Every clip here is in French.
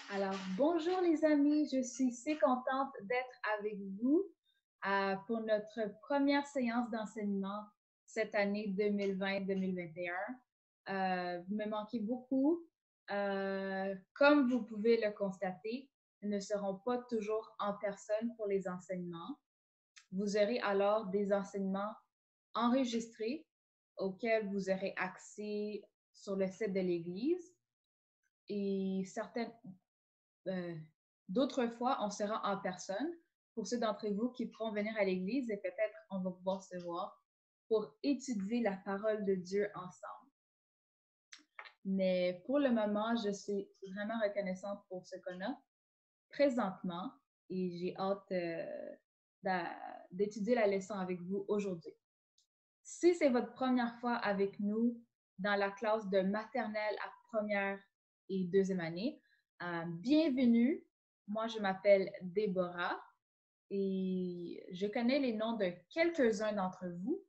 Alors, bonjour les amis, je suis si contente d'être avec vous pour notre première séance d'enseignement cette année 2020-2021. Vous me manquez beaucoup. Comme vous pouvez le constater, nous ne serons pas toujours en personne pour les enseignements. Vous aurez alors des enseignements enregistrés auxquels vous aurez accès sur le site de l'Église et euh, d'autres fois, on sera en personne pour ceux d'entre vous qui pourront venir à l'église et peut-être on va pouvoir se voir pour étudier la parole de Dieu ensemble. Mais pour le moment, je suis vraiment reconnaissante pour ce qu'on a présentement et j'ai hâte d'étudier la leçon avec vous aujourd'hui. Si c'est votre première fois avec nous dans la classe de maternelle à première et deuxième année, bienvenue. Moi, je m'appelle Déborah et je connais les noms de quelques-uns d'entre vous,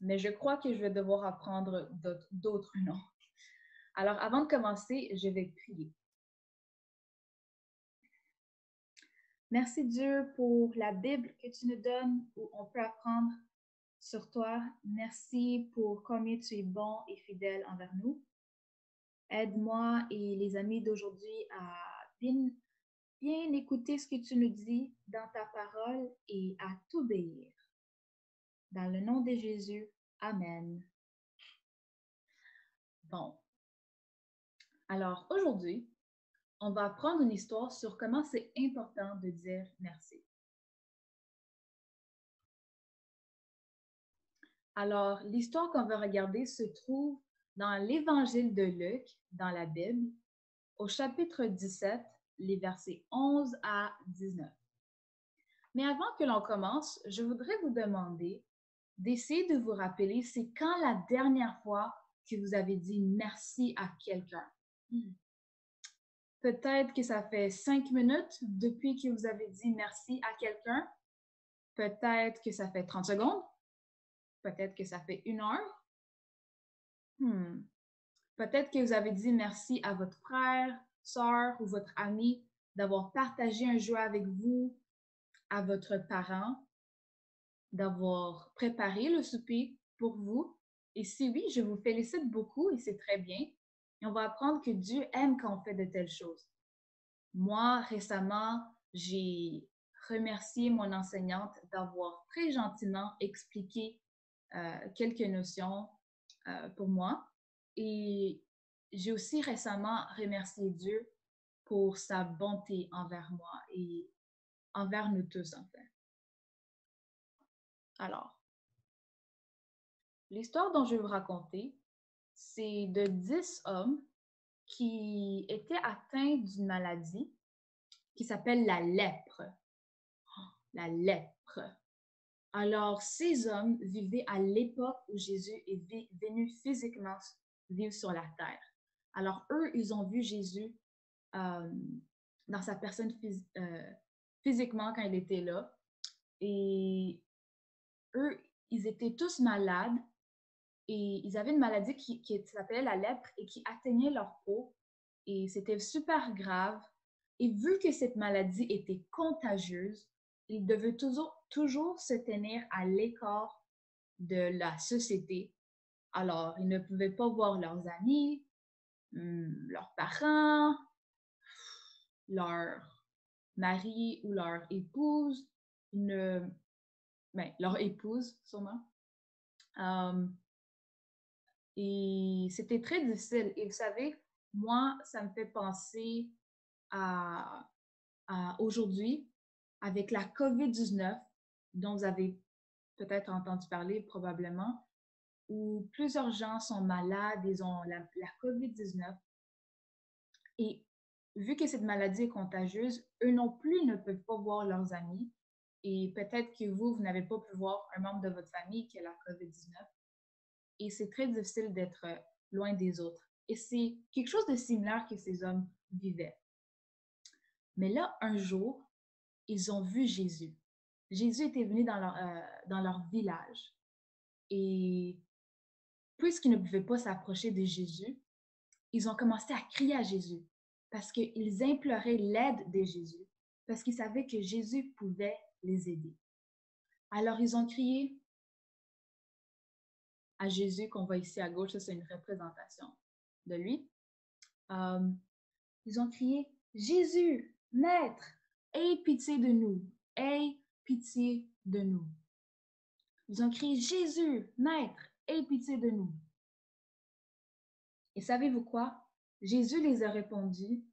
mais je crois que je vais devoir apprendre d'autres noms. Alors, avant de commencer, je vais prier. Merci Dieu pour la Bible que tu nous donnes où on peut apprendre sur toi. Merci pour combien tu es bon et fidèle envers nous. Aide-moi et les amis d'aujourd'hui à bien écouter ce que tu nous dis dans ta parole et à t'obéir. Dans le nom de Jésus, Amen. Bon, alors aujourd'hui, on va apprendre une histoire sur comment c'est important de dire merci. Alors, l'histoire qu'on va regarder se trouve dans l'Évangile de Luc, dans la Bible, au chapitre 17, les versets 11 à 19. Mais avant que l'on commence, je voudrais vous demander d'essayer de vous rappeler c'est quand la dernière fois que vous avez dit merci à quelqu'un. Peut-être que ça fait 5 minutes depuis que vous avez dit merci à quelqu'un. Peut-être que ça fait 30 secondes. Peut-être que ça fait 1 heure. Peut-être que vous avez dit merci à votre frère, soeur ou votre ami d'avoir partagé un jeu avec vous, à votre parent, d'avoir préparé le souper pour vous. Et si oui, je vous félicite beaucoup et c'est très bien. Et on va apprendre que Dieu aime quand on fait de telles choses. Moi, récemment, j'ai remercié mon enseignante d'avoir très gentiment expliqué quelques notions pour moi. Et j'ai aussi récemment remercié Dieu pour sa bonté envers moi et envers nous tous, en fait. Alors, l'histoire dont je vais vous raconter, c'est de 10 hommes qui étaient atteints d'une maladie qui s'appelle la lèpre. La lèpre. Alors, ces hommes vivaient à l'époque où Jésus est venu physiquement vivre sur la terre. Alors, eux, ils ont vu Jésus dans sa personne physiquement quand il était là. Et eux, ils étaient tous malades et ils avaient une maladie qui s'appelait la lèpre et qui atteignait leur peau. Et c'était super grave. Et vu que cette maladie était contagieuse, ils devaient toujours se tenir à l'écart de la société. Alors, ils ne pouvaient pas voir leurs amis, leurs parents, leur mari ou leur épouse, leur épouse sûrement. Et c'était très difficile. Et vous savez, moi, ça me fait penser à, à aujourd'hui avec la COVID-19, dont vous avez peut-être entendu parler probablement, où plusieurs gens sont malades, ils ont la COVID-19. Et vu que cette maladie est contagieuse, eux non plus ne peuvent pas voir leurs amis. Et peut-être que vous n'avez pas pu voir un membre de votre famille qui a la COVID-19. Et c'est très difficile d'être loin des autres. Et c'est quelque chose de similaire que ces hommes vivaient. Mais là, un jour, ils ont vu Jésus. Jésus était venu dans leur village. Et puisqu'ils ne pouvaient pas s'approcher de Jésus, ils ont commencé à crier à Jésus. parce qu'ils imploraient l'aide de Jésus, parce qu'ils savaient que Jésus pouvait les aider. Alors, ils ont crié à Jésus, qu'on voit ici à gauche, ça c'est une représentation de lui. Ils ont crié, Jésus, Maître, aie pitié de nous, aie pitié de nous. Ils ont crié, Jésus, Maître, aie pitié de nous. Et savez-vous quoi? Jésus les a répondu,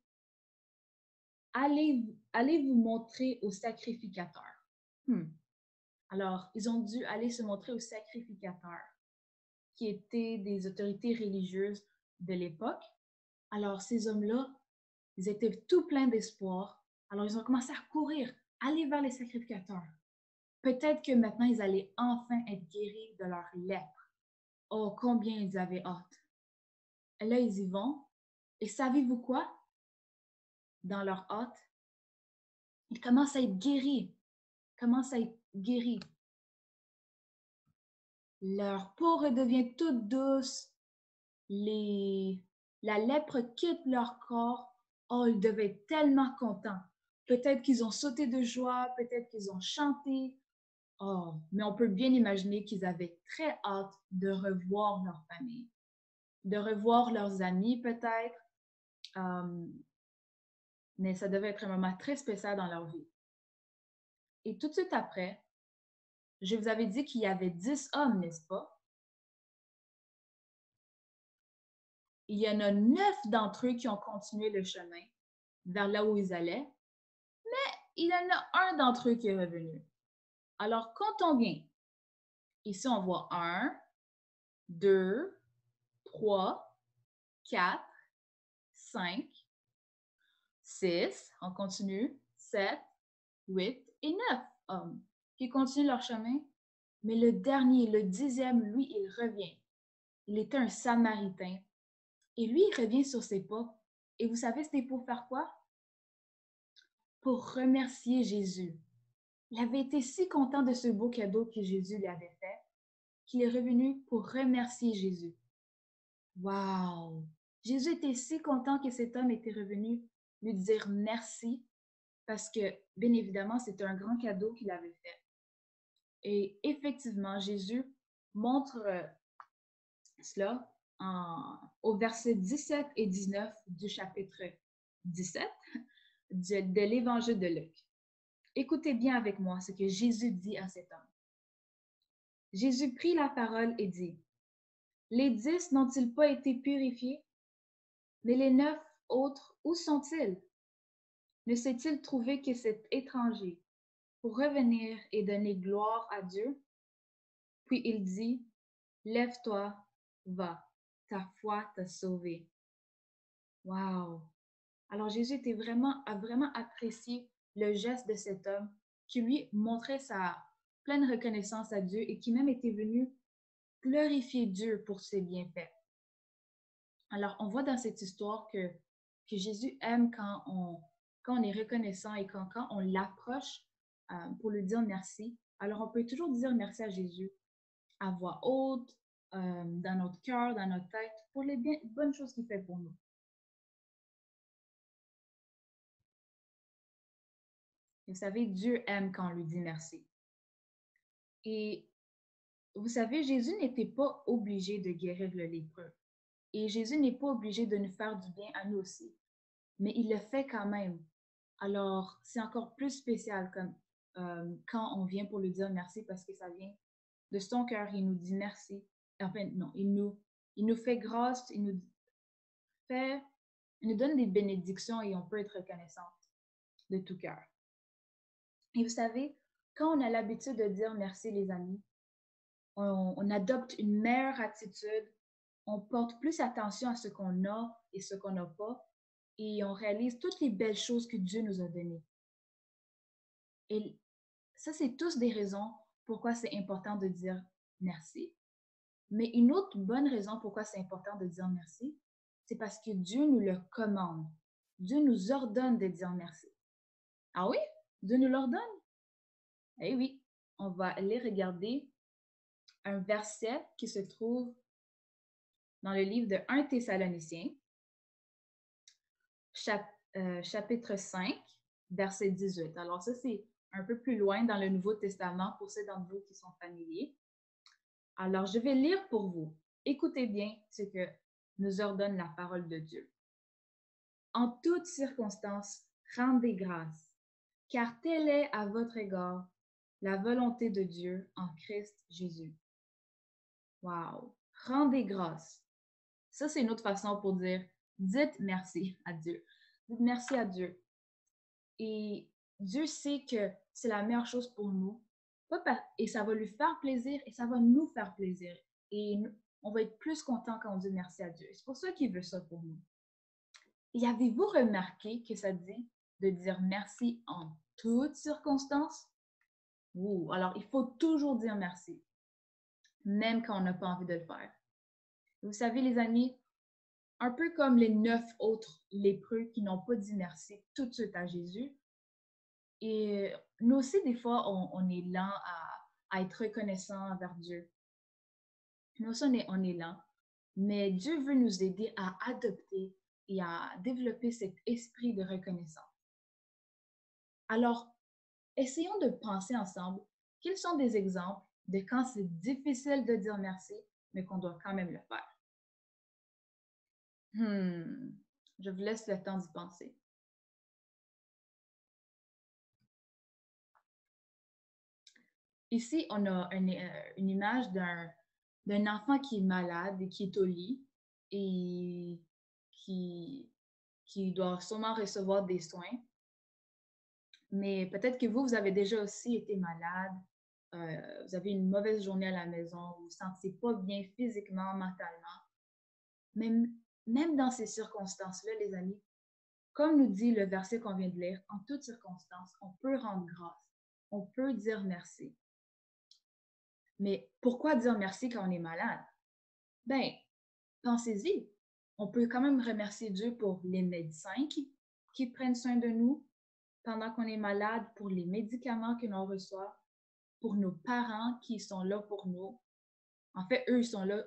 allez vous montrer au sacrificateur. Alors, ils ont dû aller se montrer au sacrificateur, qui étaient des autorités religieuses de l'époque. Alors, ces hommes-là, ils étaient tout pleins d'espoir. Alors, ils ont commencé à courir, aller vers les sacrificateurs. Peut-être que maintenant, ils allaient enfin être guéris de leur lèpre. Oh, combien ils avaient hâte. Et là, ils y vont. Et savez-vous quoi? Dans leur hâte, ils commencent à être guéris. Leur peau redevient toute douce. La lèpre quitte leur corps. Oh, ils devaient être tellement contents. Peut-être qu'ils ont sauté de joie, peut-être qu'ils ont chanté. Oh, mais on peut bien imaginer qu'ils avaient très hâte de revoir leur famille, de revoir leurs amis peut-être. Mais ça devait être un moment très spécial dans leur vie. Et tout de suite après, je vous avais dit qu'il y avait 10 hommes, n'est-ce pas? Il y en a 9 d'entre eux qui ont continué le chemin vers là où ils allaient, mais il y en a un d'entre eux qui est revenu. Alors, comptons bien. Ici, on voit 1, 2, 3, 4, 5, 6, on continue, 7, 8 et 9 hommes qui continuent leur chemin. Mais le dernier, le 10e, lui, il revient. Il était un Samaritain. Et lui, il revient sur ses pas. Et vous savez, c'était pour faire quoi? Pour remercier Jésus. Il avait été si content de ce beau cadeau que Jésus lui avait fait, qu'il est revenu pour remercier Jésus. Wow! Jésus était si content que cet homme était revenu lui dire merci, parce que, bien évidemment, c'était un grand cadeau qu'il avait fait. Et effectivement, Jésus montre cela au verset 17 et 19 du chapitre 17 de l'Évangile de Luc. Écoutez bien avec moi ce que Jésus dit à cet homme. Jésus prit la parole et dit, « Les 10 n'ont-ils pas été purifiés? Mais les 9 autres, où sont-ils? Ne s'est-il trouvé que cet étranger pour revenir et donner gloire à Dieu? » Puis il dit, « Lève-toi, va, ta foi t'a sauvé. » Wow! Alors Jésus a vraiment apprécié le geste de cet homme qui lui montrait sa pleine reconnaissance à Dieu et qui même était venu glorifier Dieu pour ses bienfaits. Alors on voit dans cette histoire que Jésus aime quand on est reconnaissant et quand on l'approche pour lui dire merci. Alors on peut toujours dire merci à Jésus à voix haute, dans notre cœur, dans notre tête, pour les bonnes choses qu'il fait pour nous. Vous savez, Dieu aime quand on lui dit merci. Et vous savez, Jésus n'était pas obligé de guérir le lépreux. Et Jésus n'est pas obligé de nous faire du bien à nous aussi. Mais il le fait quand même. Alors, c'est encore plus spécial quand on vient pour lui dire merci parce que ça vient de son cœur. Il nous dit merci. Enfin, non, il nous fait grâce, il nous donne des bénédictions et on peut être reconnaissante de tout cœur. Et vous savez, quand on a l'habitude de dire merci, les amis, on adopte une meilleure attitude, on porte plus attention à ce qu'on a et ce qu'on n'a pas, et on réalise toutes les belles choses que Dieu nous a données. Et ça, c'est tous des raisons pourquoi c'est important de dire merci. Mais une autre bonne raison pourquoi c'est important de dire merci, c'est parce que Dieu nous le commande. Dieu nous ordonne de dire merci. Ah oui? Dieu nous l'ordonne? Eh oui, on va aller regarder un verset qui se trouve dans le livre de 1 Thessaloniciens, chapitre 5, verset 18. Alors ça, c'est un peu plus loin dans le Nouveau Testament pour ceux d'entre vous qui sont familiers. Alors, je vais lire pour vous. Écoutez bien ce que nous ordonne la parole de Dieu. En toutes circonstances, rendez grâce, car telle est à votre égard la volonté de Dieu en Christ Jésus. Wow! Rendez grâce. Ça, c'est une autre façon pour dire dites merci à Dieu. Dites merci à Dieu. Et Dieu sait que c'est la meilleure chose pour nous. Et ça va lui faire plaisir et ça va nous faire plaisir. Et on va être plus content quand on dit merci à Dieu. C'est pour ça qu'il veut ça pour nous. Et avez-vous remarqué que ça dit de dire merci en toutes circonstances? Alors, il faut toujours dire merci, même quand on n'a pas envie de le faire. Vous savez, les amis, un peu comme les 9 autres lépreux qui n'ont pas dit merci tout de suite à Jésus, et nous aussi, des fois, on est lent à être reconnaissant envers Dieu. Nous aussi, on est lent, mais Dieu veut nous aider à adopter et à développer cet esprit de reconnaissance. Alors, essayons de penser ensemble quels sont des exemples de quand c'est difficile de dire merci, mais qu'on doit quand même le faire. Je vous laisse le temps d'y penser. Ici, on a une image d'un enfant qui est malade et qui est au lit et qui doit sûrement recevoir des soins. Mais peut-être que vous avez déjà aussi été malade, vous avez une mauvaise journée à la maison, vous ne vous sentez pas bien physiquement, mentalement. Même dans ces circonstances-là, les amis, comme nous dit le verset qu'on vient de lire, en toutes circonstances, on peut rendre grâce, on peut dire merci. Mais pourquoi dire merci quand on est malade? Ben, pensez-y. On peut quand même remercier Dieu pour les médecins qui prennent soin de nous pendant qu'on est malade, pour les médicaments que l'on reçoit, pour nos parents qui sont là pour nous. En fait, eux, ils sont là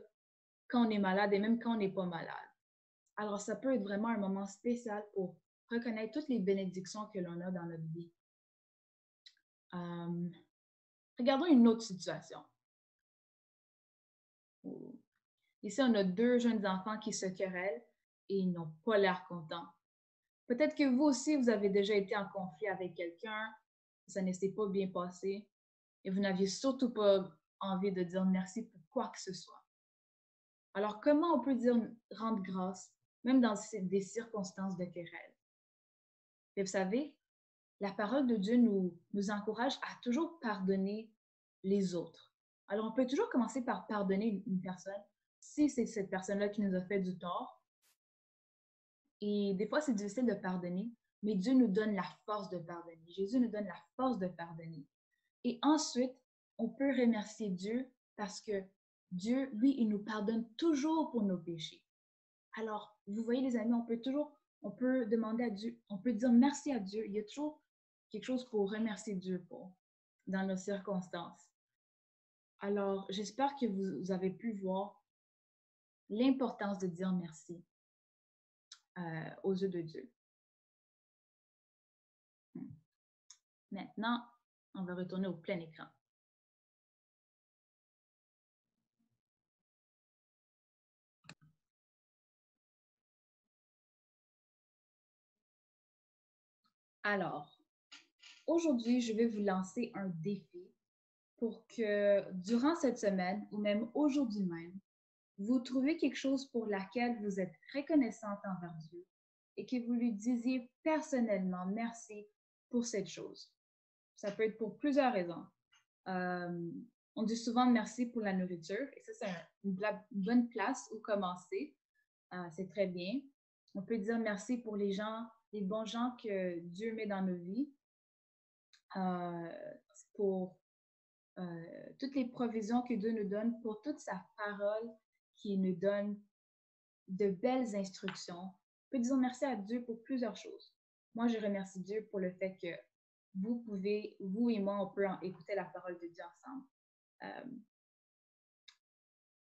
quand on est malade et même quand on n'est pas malade. Alors, ça peut être vraiment un moment spécial pour reconnaître toutes les bénédictions que l'on a dans notre vie. Regardons une autre situation. Ici, on a 2 jeunes enfants qui se querellent et ils n'ont pas l'air contents. Peut-être que vous aussi, vous avez déjà été en conflit avec quelqu'un, ça ne s'est pas bien passé et vous n'aviez surtout pas envie de dire merci pour quoi que ce soit. Alors, comment on peut dire rendre grâce, même dans des circonstances de querelle? Et vous savez, la parole de Dieu nous encourage à toujours pardonner les autres. Alors, on peut toujours commencer par pardonner une personne si c'est cette personne-là qui nous a fait du tort. Et des fois, c'est difficile de pardonner, mais Dieu nous donne la force de pardonner. Jésus nous donne la force de pardonner. Et ensuite, on peut remercier Dieu parce que Dieu, lui, il nous pardonne toujours pour nos péchés. Alors, vous voyez les amis, on peut demander à Dieu, on peut dire merci à Dieu. Il y a toujours quelque chose pour remercier Dieu pour dans nos circonstances. Alors, j'espère que vous avez pu voir l'importance de dire merci aux yeux de Dieu. Maintenant, on va retourner au plein écran. Alors, aujourd'hui, je vais vous lancer un défi pour que durant cette semaine ou même aujourd'hui même, vous trouviez quelque chose pour laquelle vous êtes reconnaissante envers Dieu et que vous lui disiez personnellement merci pour cette chose. Ça peut être pour plusieurs raisons. On dit souvent merci pour la nourriture et ça, c'est une bonne place où commencer. C'est très bien. On peut dire merci pour les bons gens que Dieu met dans nos vies, pour toutes les provisions que Dieu nous donne, pour toute sa parole qui nous donne de belles instructions. On peut dire merci à Dieu pour plusieurs choses. Moi, je remercie Dieu pour le fait que vous et moi, on peut écouter la parole de Dieu ensemble.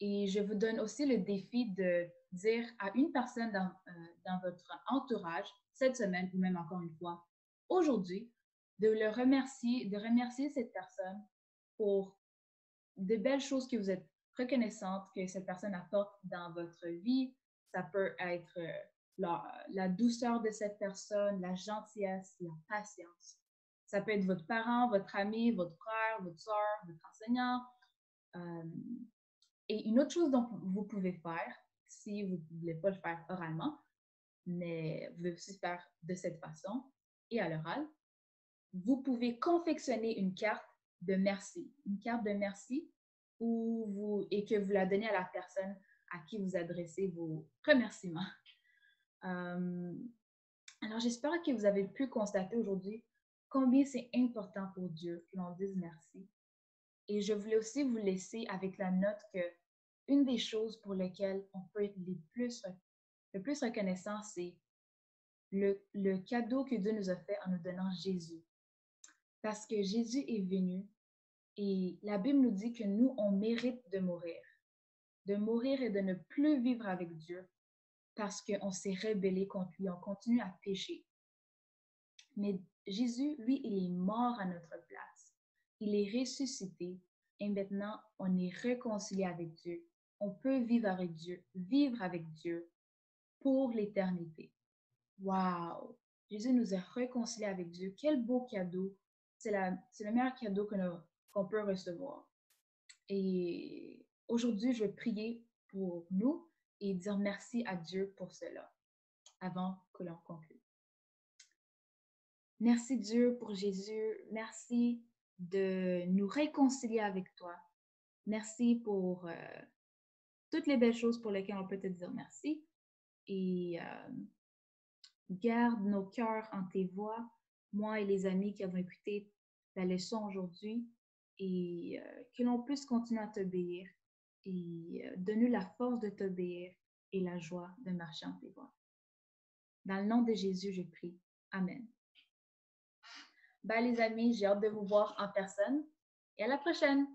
Et je vous donne aussi le défi dire à une personne dans votre entourage, cette semaine ou même encore une fois, aujourd'hui, de remercier cette personne pour de belles choses que vous êtes reconnaissante que cette personne apporte dans votre vie. Ça peut être la douceur de cette personne, la gentillesse, la patience. Ça peut être votre parent, votre ami, votre frère, votre soeur, votre enseignant. Euh, et une autre chose dont vous pouvez faire, si vous ne voulez pas le faire oralement, mais vous pouvez aussi faire de cette façon et à l'oral, vous pouvez confectionner une carte de merci. Une carte de merci et que vous la donnez à la personne à qui vous adressez vos remerciements. Euh, alors, j'espère que vous avez pu constater aujourd'hui combien c'est important pour Dieu que l'on dise merci. Et je voulais aussi vous laisser avec la note que une des choses pour lesquelles on peut être le plus reconnaissant, c'est le cadeau que Dieu nous a fait en nous donnant Jésus. Parce que Jésus est venu et la Bible nous dit que nous, on mérite de mourir et de ne plus vivre avec Dieu parce qu'on s'est rebellé contre lui, on continue à pécher. Mais Jésus, lui, il est mort à notre place. Il est ressuscité et maintenant, on est réconcilié avec Dieu. On peut vivre avec Dieu pour l'éternité. Wow! Jésus nous a réconciliés avec Dieu. Quel beau cadeau! C'est le meilleur cadeau qu'on peut recevoir. Et aujourd'hui, je vais prier pour nous et dire merci à Dieu pour cela avant que l'on conclue. Merci Dieu pour Jésus. Merci de nous réconcilier avec toi. Merci pour toutes les belles choses pour lesquelles on peut te dire merci. Et garde nos cœurs en tes voies, moi et les amis qui avons écouté la leçon aujourd'hui, et que l'on puisse continuer à t'obéir et donne-nous la force de t'obéir et la joie de marcher en tes voies. Dans le nom de Jésus, je prie. Amen. Bye les amis, j'ai hâte de vous voir en personne et à la prochaine!